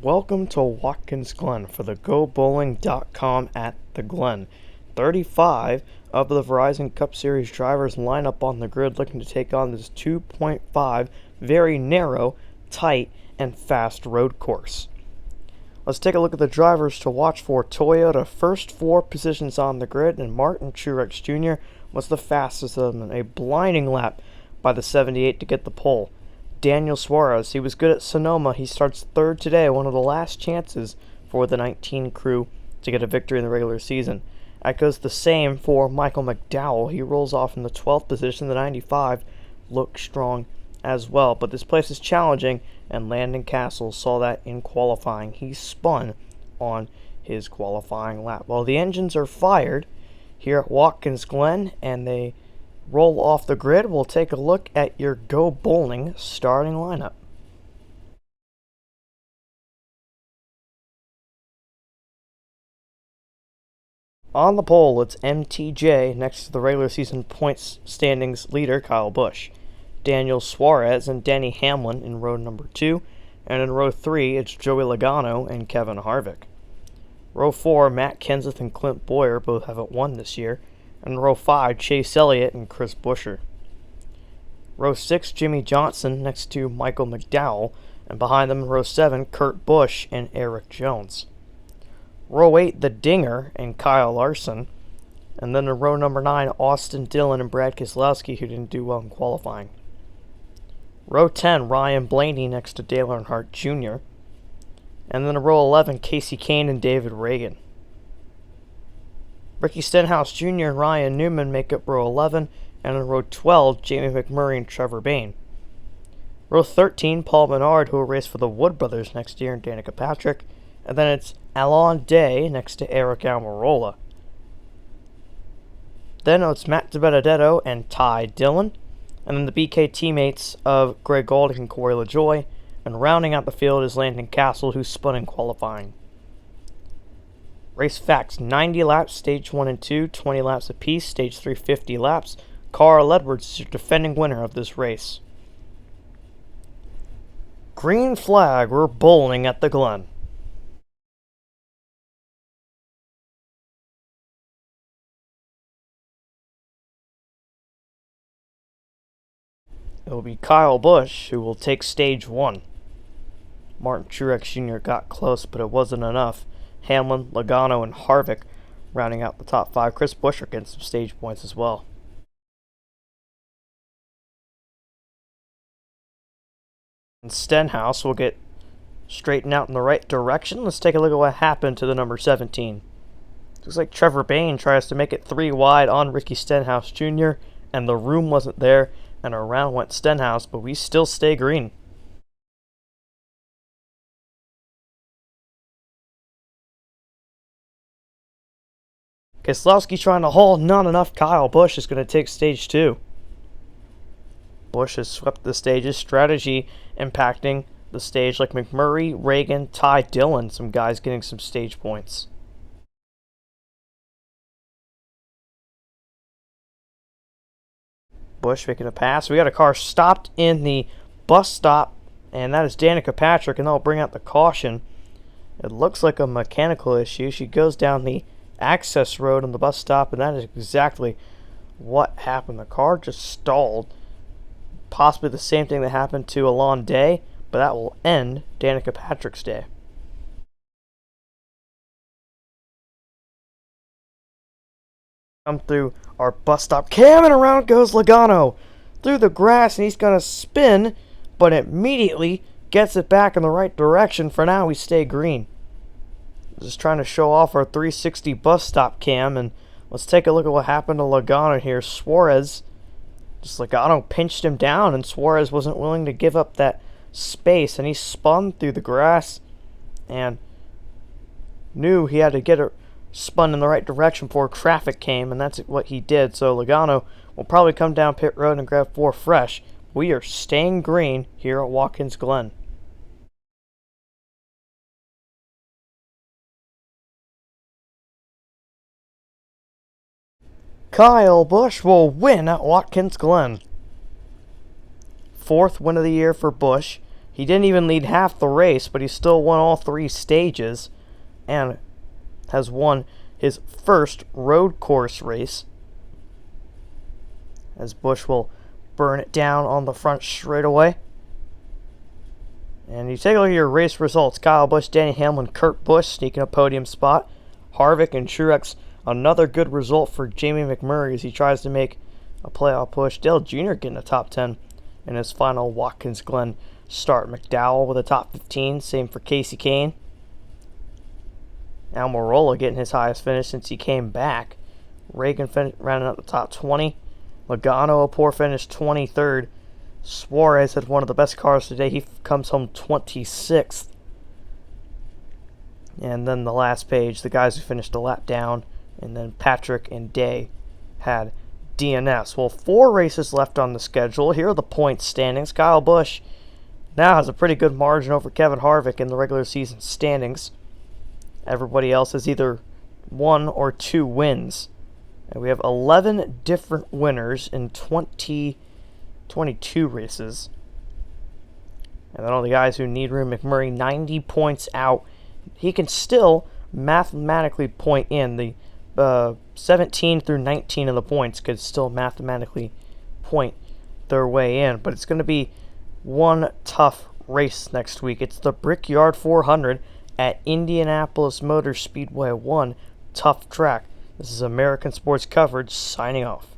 welcome to Watkins Glen for the GoBowling.com at the Glen. 35 of the Verizon Cup Series drivers line up on the grid looking to take on this 2.5 very narrow, tight, and fast road course. Let's take a look at the drivers to watch for. Toyota, first four positions on the grid, and Martin Truex Jr. was the fastest of them in a blinding lap by the 78 to get the pole. Daniel Suarez, he was good at Sonoma. He starts third today, one of the last chances for the 19 crew to get a victory in the regular season. That goes the same for Michael McDowell. He rolls off in the 12th position. The 95 looks strong as well, but this place is challenging, and Landon Castle saw that in qualifying. He spun on his qualifying lap. Well, the engines are fired here at Watkins Glen, and they roll off the grid. We'll take a look at your Go Bowling starting lineup. On the pole, it's MTJ next to the regular season points standings leader, Kyle Busch. Daniel Suarez and Denny Hamlin in row number 2. And in row 3, it's Joey Logano and Kevin Harvick. Row 4, Matt Kenseth and Clint Bowyer both haven't won this year. And in row 5, Chase Elliott and Chris Buescher. Row 6, Jimmy Johnson next to Michael McDowell. And behind them in row 7, Kurt Busch and Eric Jones. Row 8, The Dinger and Kyle Larson. And then in row number 9, Austin Dillon and Brad Keselowski, who didn't do well in qualifying. Row 10, Ryan Blaney next to Dale Earnhardt Jr. And then in row 11, Casey Kane and David Reagan. Ricky Stenhouse Jr. and Ryan Newman make up row 11, and in row 12, Jamie McMurray and Trevor Bayne. Row 13, Paul Menard, who will race for the Wood Brothers next year, and Danica Patrick. And then it's Alon Day next to Eric Almirola. Then it's Matt DiBenedetto and Ty Dillon. And then the BK teammates of Greg Gaulding and Corey LaJoie. And rounding out the field is Landon Castle, who spun in qualifying. Race facts: 90 laps, stage 1 and 2, 20 laps apiece, stage 3, 50 laps. Carl Edwards is your defending winner of this race. Green flag, we're bowling at the Glen. It will be Kyle Busch who will take stage 1. Martin Truex Jr. got close, but it wasn't enough. Hamlin, Logano, and Harvick rounding out the top 5. Chris Buescher getting some stage points as well. And Stenhouse will get straightened out in the right direction. Let's take a look at what happened to the number 17. Looks like Trevor Bayne tries to make it 3 wide on Ricky Stenhouse Jr., and the room wasn't there, and around went Stenhouse, but we still stay green. Keselowski trying to hold, not enough. Kyle Busch is going to take stage 2. Busch has swept the stages, strategy impacting the stage like McMurray, Reagan, Ty Dillon, some guys getting some stage points. Busch making a pass. We got a car stopped in the bus stop, and that is Danica Patrick, and they'll bring out the caution. It looks like a mechanical issue. She goes down the access road on the bus stop, and that is exactly what happened. The car just stalled. Possibly the same thing that happened to Alon Day, but that will end Danica Patrick's day. Come through our bus stop cam, and around goes Logano through the grass, and he's going to spin, but immediately gets it back in the right direction. For now, we stay green. Just trying to show off our 360 bus stop cam, and let's take a look at what happened to Logano here. Suarez, just Logano pinched him down, and Suarez wasn't willing to give up that space, and he spun through the grass and knew he had to get it spun in the right direction before traffic came, and that's what he did. So Logano will probably come down pit road and grab 4 fresh. We are staying green here at Watkins Glen. Kyle Busch will win at Watkins Glen. 4th win of the year for Busch. He didn't even lead half the race, but he still won all 3 stages and has won his first road course race, as Busch will burn it down on the front straightaway. And you take a look at your race results. Kyle Busch, Danny Hamlin, Kurt Busch sneaking a podium spot. Harvick and Truex, another good result for Jamie McMurray as he tries to make a playoff push. Dale Jr. getting a top 10 in his final Watkins Glen start. McDowell with a top 15, same for Casey Kane. Almirola getting his highest finish since he came back. Reagan rounding out the top 20. Logano, a poor finish, 23rd. Suarez had one of the best cars today. He comes home 26th. And then the last page, the guys who finished a lap down, and then Patrick and Day had DNS. Well, 4 races left on the schedule. Here are the point standings. Kyle Busch now has a pretty good margin over Kevin Harvick in the regular season standings. Everybody else has either 1 or 2 wins. And we have 11 different winners in 22 races. And then all the guys who need room, McMurray 90 points out. He can still mathematically point in. The 17 through 19 of the points could still mathematically point their way in. But it's going to be one tough race next week. It's the Brickyard 400 at Indianapolis Motor Speedway 1. Tough track. This is American Sports Coverage signing off.